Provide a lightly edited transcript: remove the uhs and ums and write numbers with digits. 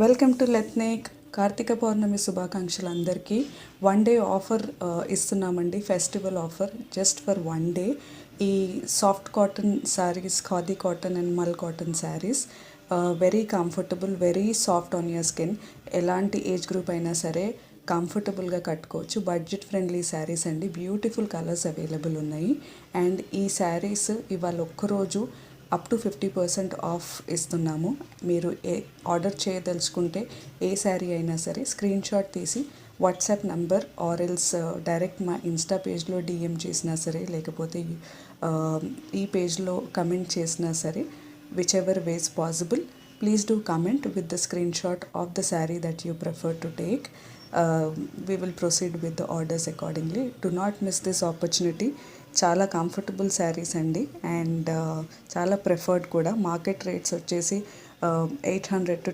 Welcome to లెత్నేక్. కార్తీక పౌర్ణమి శుభాకాంక్షలు అందరికీ. 1 డే ఆఫర్ ఇస్తున్నామండి, festival offer just for 1 day. ఈ soft cotton saris, khadi cotton and mul cotton saris very comfortable, very soft on your skin. ఎలాంటి age group అయినా సరే కంఫర్టబుల్గా కట్టుకోవచ్చు. బడ్జెట్ ఫ్రెండ్లీ శారీస్ అండి, బ్యూటిఫుల్ కలర్స్ అవైలబుల్ ఉన్నాయి. అండ్ ఈ శారీస్ ఇవాళ ఒక్కరోజు అప్ టు 50% ఆఫ్ ఇస్తున్నాము. మీరు ఆర్డర్ చేయదలుచుకుంటే ఏ శారీ అయినా సరే స్క్రీన్ షాట్ తీసి వాట్సాప్ నంబర్ ఆర్ఎల్స్ డైరెక్ట్ మా ఇన్స్టా పేజ్లో డిఎం చేసినా సరే, లేకపోతే ఈ పేజ్లో కమెంట్ చేసినా సరే, which ever ways possible, please do comment with the screen shot of the sari that you prefer to take. We will proceed with the orders accordingly. Do not miss this opportunity. చాలా comfortable saris అండి, and చాలా preferred కూడా. Market rates వచ్చేసి 800 to